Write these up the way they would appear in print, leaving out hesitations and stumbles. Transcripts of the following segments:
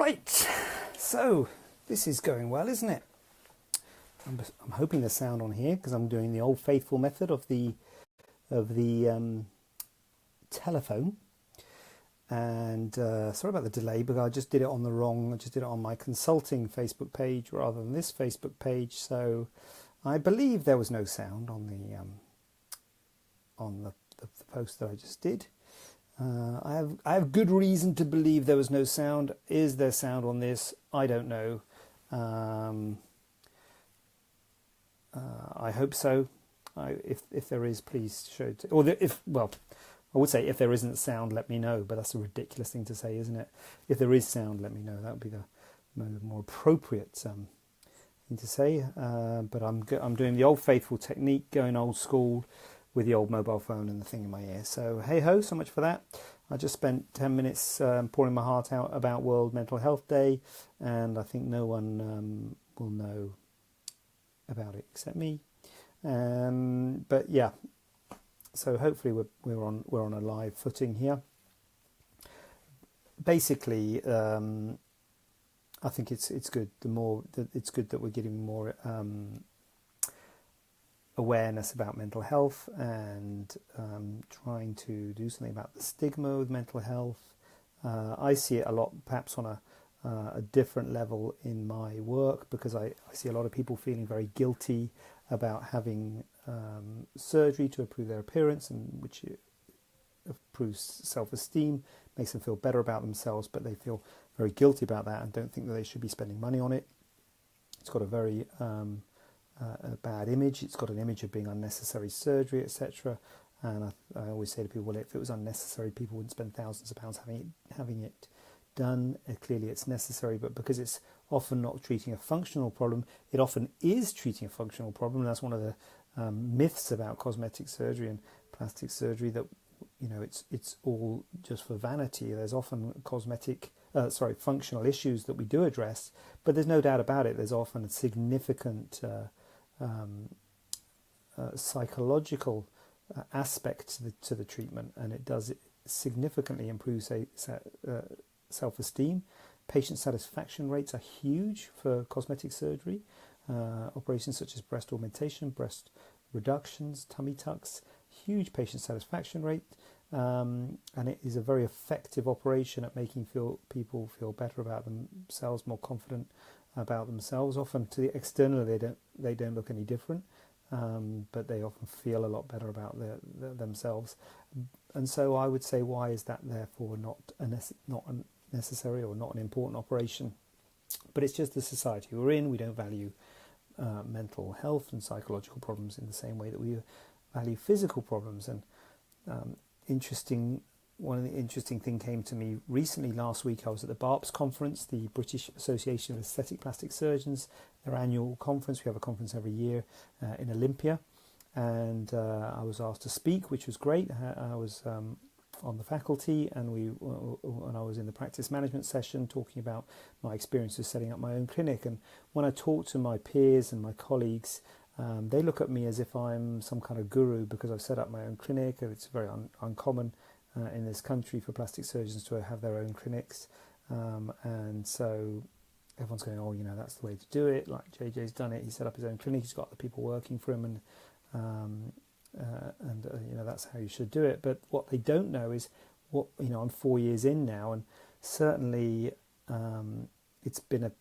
Right, so this is going well, isn't it? I'm hoping the sound on here, because I'm doing the old faithful method of the telephone. And sorry about the delay, but I just did it I just did it on my consulting Facebook page rather than this Facebook page. So I believe there was no sound on the post that I just did. I have good reason to believe there was no sound. Is there sound on this? I don't know. I hope so. If there is, please show. I would say if there isn't sound, let me know. But that's a ridiculous thing to say, isn't it? If there is sound, let me know. That would be the more appropriate thing to say. But I'm doing the old faithful technique, going old school, with the old mobile phone and the thing in my ear. So hey ho, so much for that. I just spent 10 minutes pouring my heart out about World Mental Health Day, and I think no one will know about it except me. But yeah, so hopefully we're on a live footing here. Basically, I think it's good. It's good that we're getting more awareness about mental health and trying to do something about the stigma with mental health. I see it a lot, perhaps on a different level in my work, because I see a lot of people feeling very guilty about having surgery to improve their appearance, and which improves self-esteem, makes them feel better about themselves, but they feel very guilty about that and don't think that they should be spending money on it. It's got a very a bad image. It's got an image of being unnecessary surgery, etc. And I always say to people, well, if it was unnecessary, people wouldn't spend thousands of pounds having it done. Clearly it's necessary, but because it's often not treating a functional problem, it often is treating a functional problem. And that's one of the myths about cosmetic surgery and plastic surgery, that it's all just for vanity. There's often functional issues that we do address, but there's no doubt about it, there's often a significant psychological aspect to the treatment, and it does significantly improve self-esteem. Patient satisfaction rates are huge for cosmetic surgery. Operations such as breast augmentation, breast reductions, tummy tucks, huge patient satisfaction rate, and it is a very effective operation at making people feel better about themselves, more confident about themselves. Often externally they don't look any different, but they often feel a lot better about themselves. And so I would say, why is that therefore not necessary or not an important operation? But it's just the society we're in. We don't value mental health and psychological problems in the same way that we value physical problems. And one of the interesting thing came to me recently. Last week I was at the BARPS conference, the British Association of Aesthetic Plastic Surgeons, their annual conference. We have a conference every year in Olympia, and I was asked to speak, which was great. I was on the faculty, and I was in the practice management session talking about my experience of setting up my own clinic. And when I talk to my peers and my colleagues, they look at me as if I'm some kind of guru because I've set up my own clinic. It's very uncommon in this country for plastic surgeons to have their own clinics, and so everyone's going, oh, that's the way to do it. Like JJ's done it. He set up his own clinic. He's got the people working for him, and that's how you should do it. But what they don't know is I'm 4 years in now, and certainly it's been a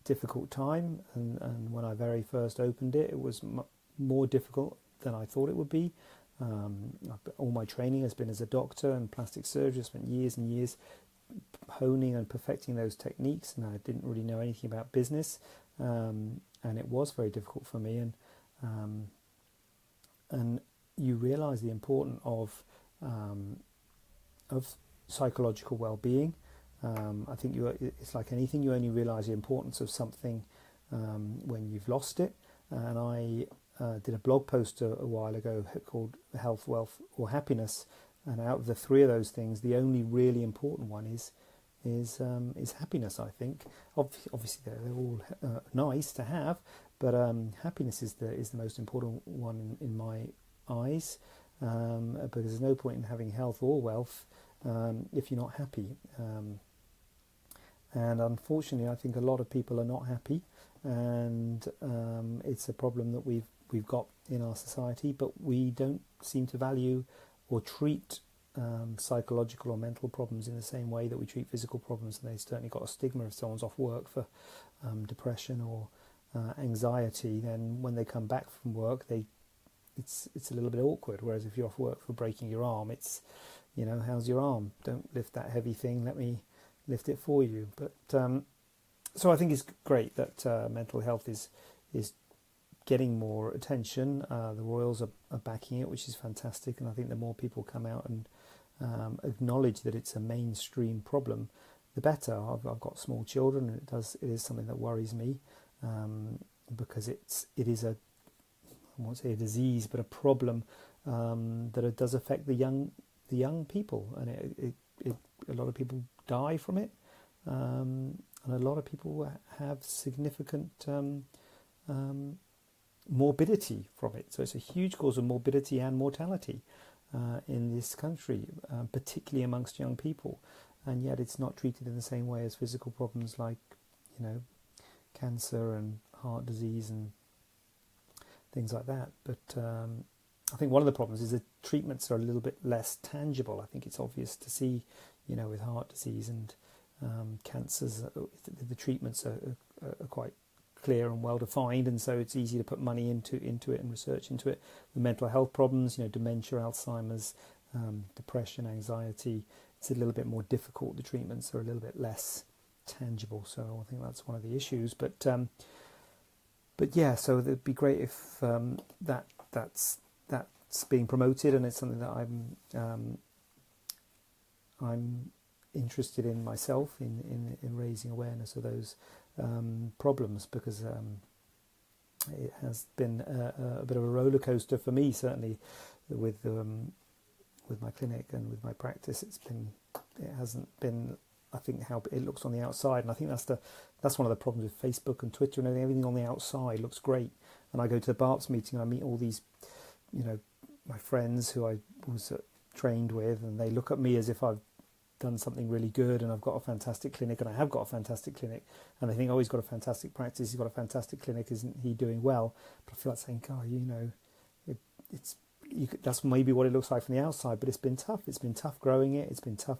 difficult time. And when I very first opened it, it was more difficult than I thought it would be. All my training has been as a doctor and plastic surgeon. I spent years and years honing and perfecting those techniques, and I didn't really know anything about business, and it was very difficult for me. And you realise the importance of psychological well-being. I think it's like anything, you only realise the importance of something when you've lost it. And I did a blog post a while ago called Health, Wealth or Happiness, and out of the three of those things, the only really important one is happiness. I think obviously they're all nice to have, but happiness is the most important one in my eyes, because there's no point in having health or wealth if you're not happy. And unfortunately, I think a lot of people are not happy, and it's a problem that we've got in our society. But we don't seem to value or treat psychological or mental problems in the same way that we treat physical problems. And they certainly got a stigma if someone's off work for depression or anxiety. Then when they come back from work, it's a little bit awkward. Whereas if you're off work for breaking your arm, it's, how's your arm? Don't lift that heavy thing. Let me lift it for you. But so I think it's great that mental health is getting more attention. The Royals are backing it, which is fantastic. And I think the more people come out and acknowledge that it's a mainstream problem, the better. I've got small children, and it is something that worries me, because it is I won't say a disease, but a problem that it does affect the young people, and a lot of people die from it, and a lot of people have significant morbidity from it. So it's a huge cause of morbidity and mortality in this country, particularly amongst young people, and yet it's not treated in the same way as physical problems like, cancer and heart disease and things like that. But I think one of the problems is that treatments are a little bit less tangible. I think it's obvious to see, with heart disease and cancers, the treatments are quite clear and well defined, and so it's easy to put money into it and research into it. The mental health problems, dementia, Alzheimer's, depression, anxiety, it's a little bit more difficult. The treatments are a little bit less tangible, so I think that's one of the issues. But yeah, so it'd be great if that's being promoted, and it's something that I'm interested in myself in raising awareness of those problems, because it has been a bit of a roller coaster for me, certainly with my clinic and with my practice. It hasn't been, I think, how it looks on the outside, and I think that's one of the problems with Facebook and Twitter and everything on the outside looks great. And I go to the BARPS meeting and I meet all these, my friends who I was trained with, and they look at me as if I've done something really good and I've got a fantastic clinic, and I have got a fantastic clinic, and they think, oh, he's got a fantastic practice, he's got a fantastic clinic, isn't he doing well? But I feel like saying, God, that's maybe what it looks like from the outside, but it's been tough. It's been tough growing it. It's been tough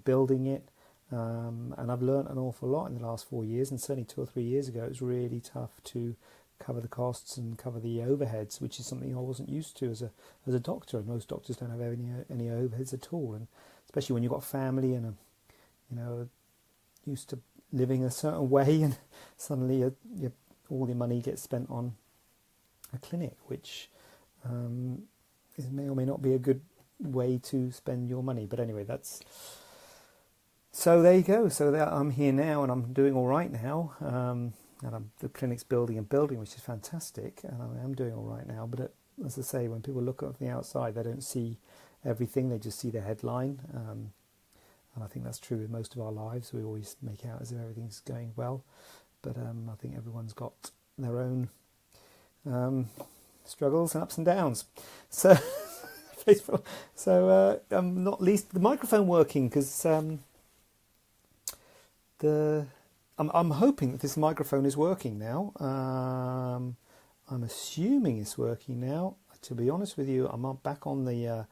building it, and I've learned an awful lot in the last 4 years, and certainly 2 or 3 years ago it was really tough to cover the costs and cover the overheads, which is something I wasn't used to as a doctor. Most doctors don't have any overheads at all, and especially when you've got family and used to living a certain way, and suddenly all your money gets spent on a clinic, which may or may not be a good way to spend your money. But anyway, so there you go. So I'm here now, and I'm doing all right now, and the clinic's building, which is fantastic, and I am doing all right now. But as I say, when people look at the outside, they don't see everything, they just see the headline, and I think that's true with most of our lives. We always make out as if everything's going well, but I think everyone's got their own struggles and ups and downs. So not least the microphone working, because I'm hoping that this microphone is working now. I'm assuming it's working now. To be honest with you, I'm back on the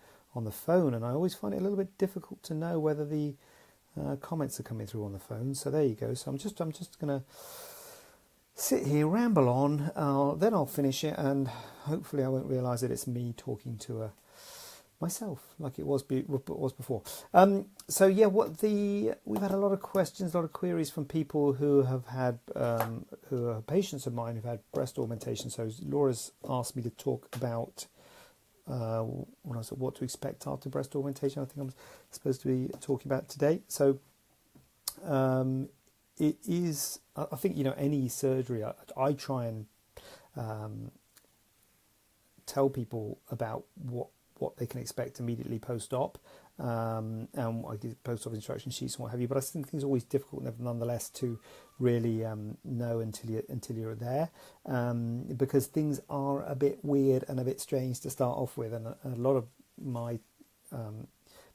phone, and I always find it a little bit difficult to know whether the comments are coming through on the phone. So there you go. So I'm just going to sit here, ramble on, then I'll finish it, and hopefully I won't realise that it's me talking to myself like it was before. So yeah, we've had a lot of questions, a lot of queries from people who have had who are patients of mine who've had breast augmentation. So Laura's asked me to talk about what to expect after breast augmentation. I think I'm supposed to be talking about today. So it is, I think, any surgery, I try and tell people about what they can expect immediately post-op, and I give post-op instruction sheets and what have you. But I think it's always difficult, nonetheless, to really know until you're there, because things are a bit weird and a bit strange to start off with. And a lot of my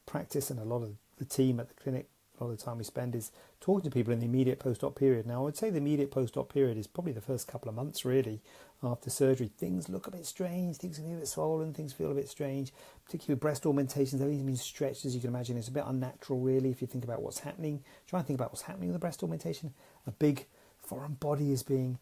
practice and a lot of the team at the clinic a lot of the time we spend is talking to people in the immediate post-op period. Now, I would say the immediate post-op period is probably the first couple of months, really, after surgery. Things look a bit strange, things can be a bit swollen, things feel a bit strange, particularly with breast augmentations. Everything's been stretched, as you can imagine. It's a bit unnatural, really, if you think about what's happening. Try and think about what's happening with the breast augmentation. A big foreign body is being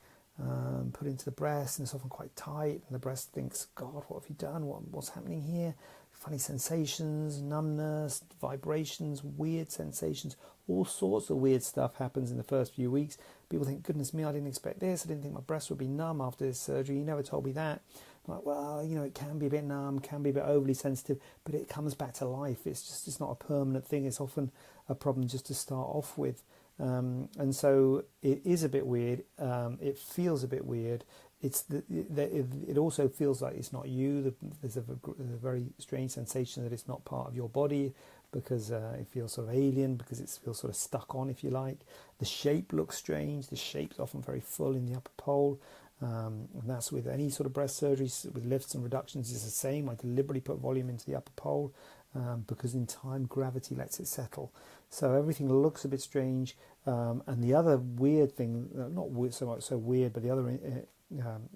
put into the breast, and it's often quite tight, and the breast thinks, God, what have you done? What's happening here? Funny sensations, numbness, vibrations, weird sensations, all sorts of weird stuff happens in the first few weeks. People think, goodness me, I didn't expect this. I didn't think my breast would be numb after this surgery. You never told me that. I'm like, well, it can be a bit numb, can be a bit overly sensitive, but it comes back to life. It's not a permanent thing. It's often a problem just to start off with. And so it is a bit weird. It feels a bit weird. It also feels like it's not you. There's a very strange sensation that it's not part of your body, because it feels sort of alien, because it feels sort of stuck on, if you like. The shape looks strange. The shape's often very full in the upper pole. And that's with any sort of breast surgeries. With lifts and reductions, it's the same. I deliberately put volume into the upper pole because in time gravity lets it settle. So everything looks a bit strange. And the other weird thing, not so much so weird, but the other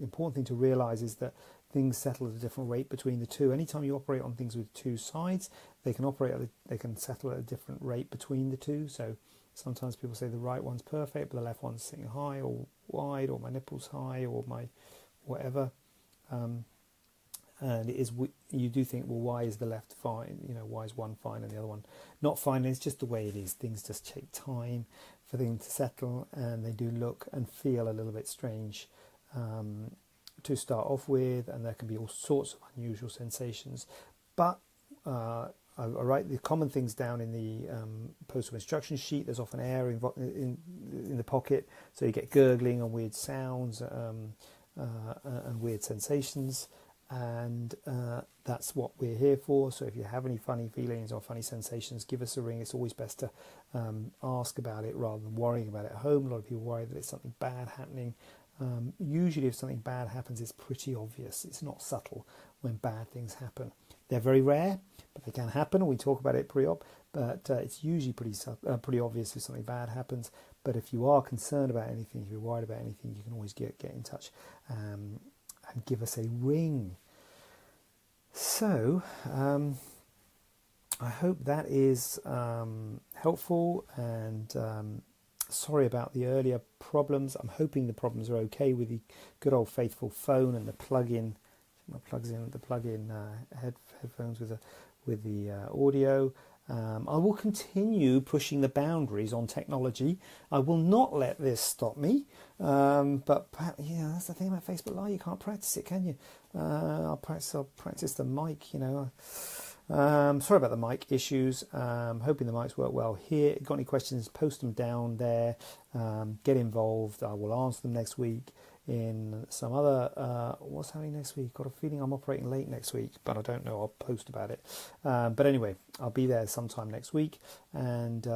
important thing to realise is that things settle at a different rate between the two. Anytime you operate on things with two sides, they can settle at a different rate between the two. So sometimes people say the right one's perfect, but the left one's sitting high or wide, or my nipple's high, or my whatever. And it is, you do think, well, why is the left fine? Why is one fine and the other one not fine? And it's just the way it is. Things just take time for things to settle, and they do look and feel a little bit strange to start off with, and there can be all sorts of unusual sensations. But I write the common things down in the post-op instruction sheet. There's often air in the pocket, so you get gurgling and weird sounds and weird sensations. And that's what we're here for. So if you have any funny feelings or funny sensations, give us a ring. It's always best to ask about it rather than worrying about it at home. A lot of people worry that it's something bad happening. Usually if something bad happens, it's pretty obvious. It's not subtle when bad things happen. They're very rare, but they can happen. We talk about it pre-op, but it's usually pretty obvious if something bad happens. But if you are concerned about anything, if you're worried about anything, you can always get in touch and give us a ring. So I hope that is helpful, and sorry about the earlier problems. I'm hoping the problems are okay with the good old faithful phone and the plug-in headphones with the audio. I will continue pushing the boundaries on technology. I will not let this stop me. But that's the thing about Facebook Live. You can't practice it, can you? I'll practice the mic. Sorry about the mic issues. Hoping the mics work well here. Got any questions? Post them down there. Get involved. I will answer them next week. In some other, what's happening next week? Got a feeling I'm operating late next week, but I don't know. I'll post about it. But anyway, I'll be there sometime next week. And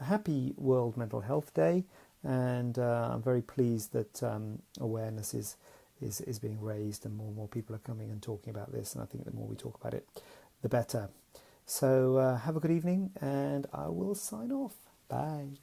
happy World Mental Health Day. And I'm very pleased that awareness is being raised, and more people are coming and talking about this. And I think the more we talk about it, the better. So have a good evening, and I will sign off. Bye.